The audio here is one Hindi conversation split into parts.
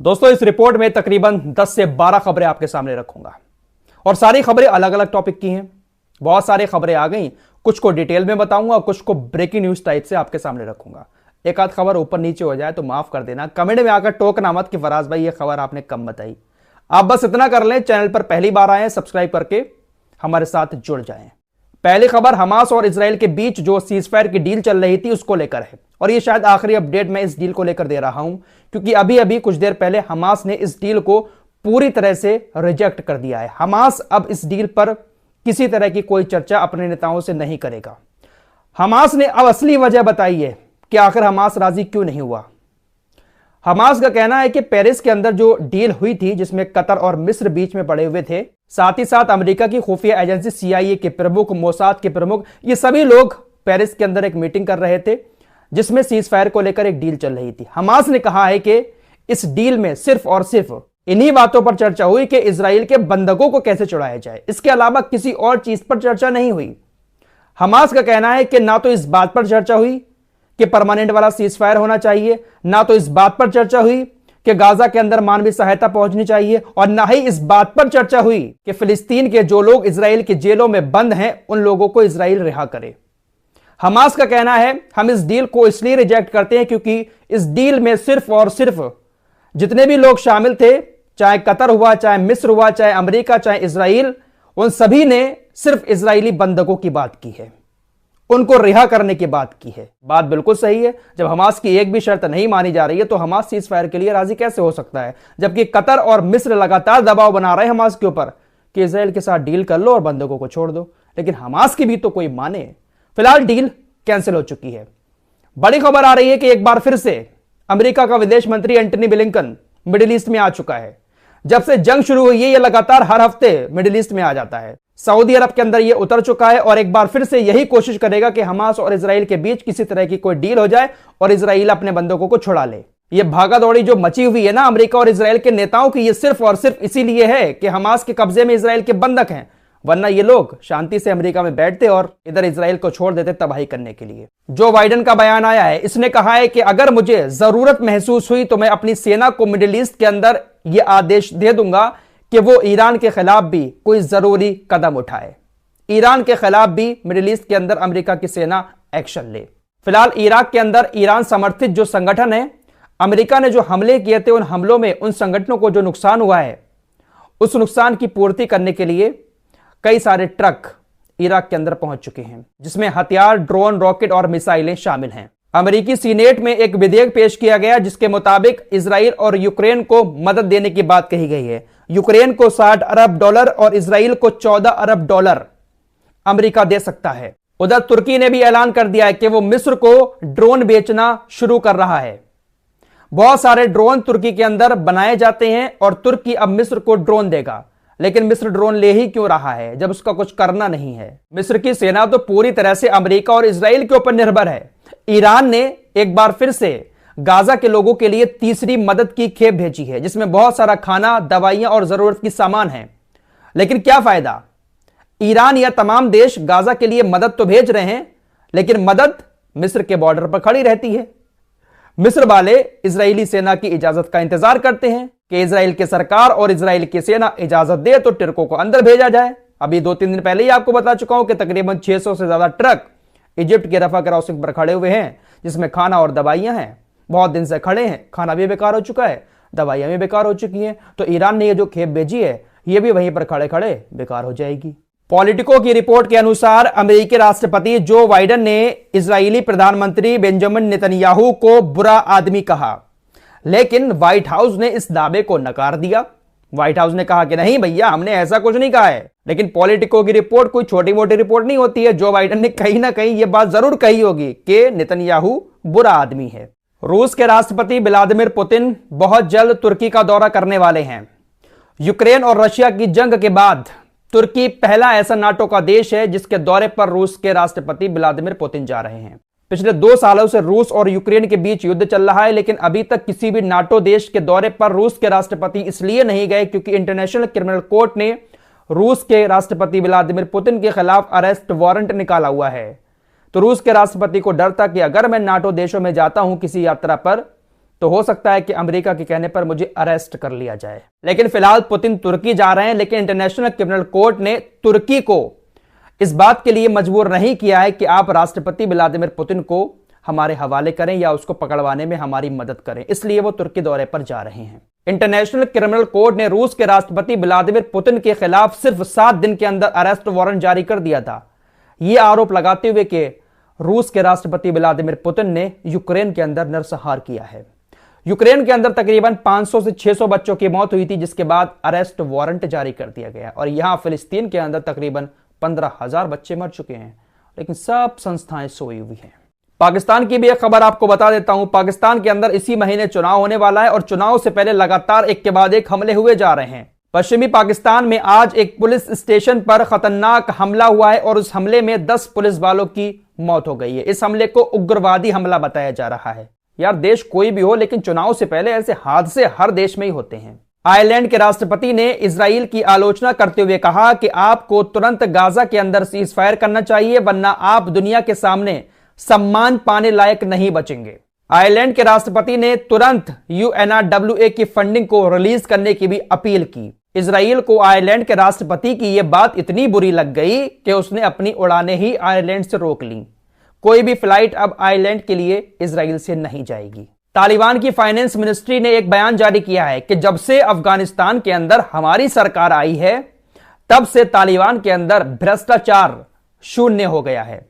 दोस्तों, इस रिपोर्ट में तकरीबन 10 से 12 खबरें आपके सामने रखूंगा और सारी खबरें अलग अलग टॉपिक की हैं। बहुत सारी खबरें आ गई, कुछ को डिटेल में बताऊंगा, कुछ को ब्रेकिंग न्यूज टाइप से आपके सामने रखूंगा। एक आध खबर ऊपर नीचे हो जाए तो माफ कर देना, कमेंट में आकर टोकना मत कि फराज भाई ये खबर आपने कम बताई। आप बस इतना कर लें, चैनल पर पहली बार आए सब्सक्राइब करके हमारे साथ जुड़ जाएं। पहली खबर हमास और इजराइल के बीच जो सीजफायर की डील चल रही थी उसको लेकर है और ये शायद आखिरी अपडेट मैं इस डील को लेकर दे रहा हूं, क्योंकि अभी अभी कुछ देर पहले हमास ने इस डील को पूरी तरह से रिजेक्ट कर दिया है। हमास अब इस डील पर किसी तरह की कोई चर्चा अपने नेताओं से नहीं करेगा। हमास ने अब असली वजह बताई है कि आखिर हमास राजी क्यों नहीं हुआ। हमास का कहना है कि पेरिस के अंदर जो डील हुई थी जिसमें कतर और मिस्र बीच में पड़े हुए थे, साथ ही साथ अमेरिका की खुफिया एजेंसी CIA के प्रमुख, मोसाद के प्रमुख, ये सभी लोग पेरिस के अंदर एक मीटिंग कर रहे थे जिसमें सीज फायर को लेकर एक डील चल रही थी। हमास ने कहा है कि इस डील में सिर्फ और सिर्फ इन्हीं बातों पर चर्चा हुई कि इजराइल के बंधकों को कैसे छुड़ाया जाए, इसके अलावा किसी और चीज पर चर्चा नहीं हुई। हमास का कहना है कि ना तो इस बात पर चर्चा हुई कि परमानेंट वाला सीज फायर होना चाहिए, ना तो इस बात पर चर्चा हुई कि गाजा के अंदर मानवीय सहायता पहुंचनी चाहिए, और ना ही इस बात पर चर्चा हुई कि फिलिस्तीन के जो लोग इजराइल की जेलों में बंद हैं उन लोगों को इजराइल रिहा करे। हमास का कहना है हम इस डील को इसलिए रिजेक्ट करते हैं क्योंकि इस डील में सिर्फ और सिर्फ जितने भी लोग शामिल थे, चाहे कतर हुआ, चाहे मिस्र हुआ, चाहे अमेरिका, चाहे इजराइल, उन सभी ने सिर्फ इजरायली बंधकों की बात की है, उनको रिहा करने की बात की है। बात बिल्कुल सही है। जब हमास की एक भी शर्त नहीं मानी जा रही है तो हमास सीज फायर के लिए राजी कैसे हो सकता है, जबकि कतर और मिस्र लगातार दबाव बना रहे हैं हमास के ऊपर कि इजराइल के साथ डील कर लो और बंधकों को छोड़ दो, लेकिन हमास की भी तो कोई माने। फिलहाल डील कैंसिल हो चुकी है। बड़ी खबर आ रही है कि एक बार फिर से अमेरिका का विदेश मंत्री एंटनी ब्लिंकन मिडिल ईस्ट में आ चुका है। जब से जंग शुरू हुई है ये लगातार हर हफ्ते मिडिल ईस्ट में आ जाता है। सऊदी अरब के अंदर ये उतर चुका है और एक बार फिर से यही कोशिश करेगा कि हमास और इजराइल के बीच किसी तरह की कोई डील हो जाए और इजराइल अपने बंधकों को छुड़ा ले। ये भागा दौड़ी जो मची हुई है ना अमेरिका और इजराइल के नेताओं की, ये सिर्फ और सिर्फ इसीलिए है कि हमास के कब्जे में इजराइल के बंधक हैं, वरना ये लोग शांति से अमेरिका में बैठते और इधर इजराइल को छोड़ देते तबाही करने के लिए। जो बाइडेन का बयान आया है, इसने कहा है कि अगर मुझे जरूरत महसूस हुई तो मैं अपनी सेना को मिडिल ईस्ट के अंदर यह आदेश दे दूंगा कि वो ईरान के खिलाफ भी कोई जरूरी कदम उठाए, ईरान के खिलाफ भी मिडिल ईस्ट के अंदर अमेरिका की सेना एक्शन ले। फिलहाल इराक के अंदर ईरान समर्थित जो संगठन है, अमेरिका ने जो हमले किए थे उन हमलों में उन संगठनों को जो नुकसान हुआ है उस नुकसान की पूर्ति करने के लिए कई सारे ट्रक इराक के अंदर पहुंच चुके हैं, जिसमें हथियार, ड्रोन, रॉकेट और मिसाइलें शामिल हैं। अमेरिकी सीनेट में एक विधेयक पेश किया गया जिसके मुताबिक इजराइल और यूक्रेन को मदद देने की बात कही गई है। यूक्रेन को $60 अरब और इजराइल को $14 अरब अमेरिका दे सकता है। उधर तुर्की ने भी ऐलान कर दिया है कि वो मिस्र को ड्रोन बेचना शुरू कर रहा है। बहुत सारे ड्रोन तुर्की के अंदर बनाए जाते हैं और तुर्की अब मिस्र को ड्रोन देगा, लेकिन मिस्र ड्रोन ले ही क्यों रहा है जब उसका कुछ करना नहीं है। मिस्र की सेना तो पूरी तरह से अमेरिका और इजराइल के ऊपर निर्भर है। ईरान ने एक बार फिर से गाजा के लोगों के लिए तीसरी मदद की खेप भेजी है, जिसमें बहुत सारा खाना, दवाइयां और जरूरत की सामान है। लेकिन क्या फायदा, ईरान या तमाम देश गाजा के लिए मदद तो भेज रहे हैं, लेकिन मदद मिस्र के बॉर्डर पर खड़ी रहती है। मिस्र वाले इजरायली सेना की इजाजत का इंतजार करते हैं कि इजराइल की सरकार और इजराइल की सेना इजाजत दे तो ट्रकों को अंदर भेजा जाए। अभी 2-3 दिन पहले ही आपको बता चुका हूं कि तकरीबन 600 से ज्यादा ट्रक इजिप्ट के रफा क्रॉसिंग पर खड़े हुए हैं, जिसमें खाना और दवाइयां हैं। बहुत दिन से खड़े हैं, खाना भी बेकार हो चुका है, दवाइयां भी बेकार हो चुकी हैं, तो ईरान ने ये जो खेप भेजी है ये भी वहीं पर खड़े खड़े बेकार हो जाएगी। पॉलिटिको की रिपोर्ट के अनुसार अमेरिकी राष्ट्रपति जो बाइडेन ने इजरायली प्रधानमंत्री बेंजामिन नेतन्याहू को बुरा आदमी कहा, लेकिन व्हाइट हाउस ने इस दावे को नकार दिया। व्हाइट हाउस ने कहा कि नहीं भैया, हमने ऐसा कुछ नहीं कहा है। लेकिन पॉलिटिको की रिपोर्ट कोई छोटी मोटी रिपोर्ट नहीं होती है। जो बाइडेन ने कहीं ना कहीं यह बात जरूर कही होगी कि नेतन्याहू बुरा आदमी है। रूस के राष्ट्रपति व्लादिमीर पुतिन बहुत जल्द तुर्की का दौरा करने वाले हैं। यूक्रेन और रशिया की जंग के बाद तुर्की पहला ऐसा नाटो का देश है जिसके दौरे पर रूस के राष्ट्रपति व्लादिमीर पुतिन जा रहे हैं। पिछले 2 सालों से रूस और यूक्रेन के बीच युद्ध चल रहा है, लेकिन अभी तक किसी भी नाटो देश के दौरे पर रूस के राष्ट्रपति इसलिए नहीं गए क्योंकि इंटरनेशनल क्रिमिनल कोर्ट ने रूस के राष्ट्रपति व्लादिमीर पुतिन के खिलाफ अरेस्ट वारंट निकाला हुआ है। तो रूस के राष्ट्रपति को डर था कि अगर मैं नाटो देशों में जाता हूं किसी यात्रा पर तो हो सकता है कि अमेरिका के कहने पर मुझे अरेस्ट कर लिया जाए। लेकिन फिलहाल पुतिन तुर्की जा रहे हैं, लेकिन इंटरनेशनल क्रिमिनल कोर्ट ने तुर्की को इस बात के लिए मजबूर नहीं किया है कि आप राष्ट्रपति व्लादिमीर पुतिन को हमारे हवाले करें या उसको पकड़वाने में हमारी मदद करें, इसलिए वो तुर्की दौरे पर जा रहे हैं। इंटरनेशनल क्रिमिनल कोर्ट ने रूस के राष्ट्रपति व्लादिमीर पुतिन के खिलाफ सिर्फ 7 दिन के अंदर अरेस्ट वारंट जारी कर दिया था, यह आरोप लगाते हुए कि रूस के राष्ट्रपति व्लादिमीर पुतिन ने यूक्रेन के अंदर नरसंहार किया है। यूक्रेन के अंदर तकरीबन 500 से 600 बच्चों की मौत हुई थी, जिसके बाद अरेस्ट वारंट जारी कर दिया गया और यहां फिलिस्तीन के अंदर तकरीबन 15,000 बच्चे मर चुके हैं, लेकिन सब संस्थाएं सोई हुई हैं। पाकिस्तान की भी एक खबर आपको बता देता हूं। पाकिस्तान के अंदर इसी महीने चुनाव होने वाला है और चुनाव से पहले लगातार एक के बाद एक हमले हुए जा रहे हैं। पश्चिमी पाकिस्तान में आज एक पुलिस स्टेशन पर खतरनाक हमला हुआ है और उस हमले में 10 पुलिस वालों की मौत हो गई है। इस हमले को उग्रवादी हमला बताया जा रहा है। यार, देश कोई भी हो, लेकिन चुनाव से पहले ऐसे हादसे हर देश में ही होते हैं। आयरलैंड के राष्ट्रपति ने इजराइल की आलोचना करते हुए कहा कि आपको तुरंत गाजा के अंदर सीज फायर करना चाहिए, वरना आप दुनिया के सामने सम्मान पाने लायक नहीं बचेंगे। आयरलैंड के राष्ट्रपति ने तुरंत UNRWA की फंडिंग को रिलीज करने की भी अपील की। इजराइल को आयरलैंड के राष्ट्रपति की यह बात इतनी बुरी लग गई कि उसने अपनी उड़ानें ही आयरलैंड से रोक ली। कोई भी फ्लाइट अब आयरलैंड के लिए इजराइल से नहीं जाएगी। तालिबान की फाइनेंस मिनिस्ट्री ने एक बयान जारी किया है कि जब से अफगानिस्तान के अंदर हमारी सरकार आई है, तब से तालिबान के अंदर भ्रष्टाचार शून्य हो गया है।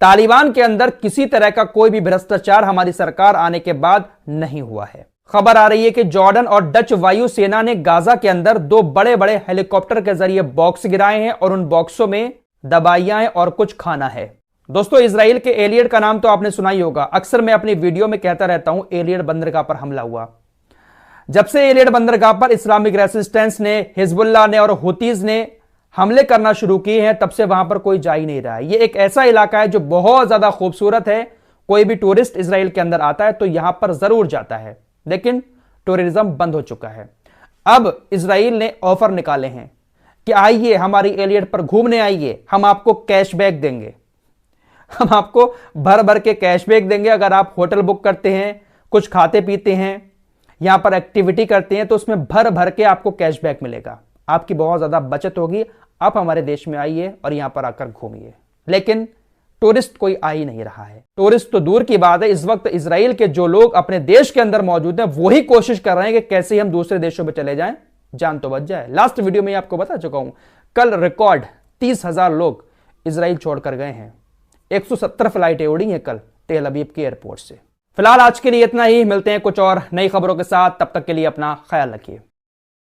तालिबान के अंदर किसी तरह का कोई भी भ्रष्टाचार हमारी सरकार आने के बाद नहीं हुआ है। खबर आ रही है कि जॉर्डन और डच वायुसेना ने गाजा के अंदर 2 बड़े बड़े हेलीकॉप्टर के जरिए बॉक्स गिराए हैं और उन बॉक्सों में दवाइयां हैं और कुछ खाना है। दोस्तों, इजराइल के एलियट का नाम तो आपने सुना ही होगा। अक्सर मैं अपनी वीडियो में कहता रहता हूं, एलियट बंदरगाह पर हमला हुआ। जब से एलियट बंदरगाह पर इस्लामिक रेसिस्टेंस ने, हिजबुल्लाह ने और हुतीज ने हमले करना शुरू किए हैं, तब से वहां पर कोई जा ही नहीं रहा है। यह एक ऐसा इलाका है जो बहुत ज्यादा खूबसूरत है। कोई भी टूरिस्ट इजराइल के अंदर आता है तो यहां पर जरूर जाता है, लेकिन टूरिज्म बंद हो चुका है। अब इजराइल ने ऑफर निकाले हैं कि आइए हमारी एलियट पर घूमने आइए, हम आपको कैशबैक देंगे, हम आपको भर भर के कैशबैक देंगे। अगर आप होटल बुक करते हैं, कुछ खाते पीते हैं, यहां पर एक्टिविटी करते हैं, तो उसमें भर भर के आपको कैशबैक मिलेगा। आपकी बहुत ज्यादा बचत होगी। आप हमारे देश में आइए और यहां पर आकर घूमिए। लेकिन टूरिस्ट कोई आ ही नहीं रहा है। टूरिस्ट तो दूर की बात है, इस वक्त इजराइल के जो लोग अपने देश के अंदर मौजूद हैं, वही कोशिश कर रहे हैं कि कैसे हम दूसरे देशों में चले जाएं, जान तो बच जाए। लास्ट वीडियो में आपको बता चुका हूं, कल रिकॉर्ड 30,000 लोग इजराइल छोड़कर गए हैं। 170 फ्लाइटें उड़ी हैं कल तेल अवीव के एयरपोर्ट से। फिलहाल आज के लिए इतना ही। मिलते हैं कुछ और नई खबरों के साथ, तब तक के लिए अपना ख्याल रखिए।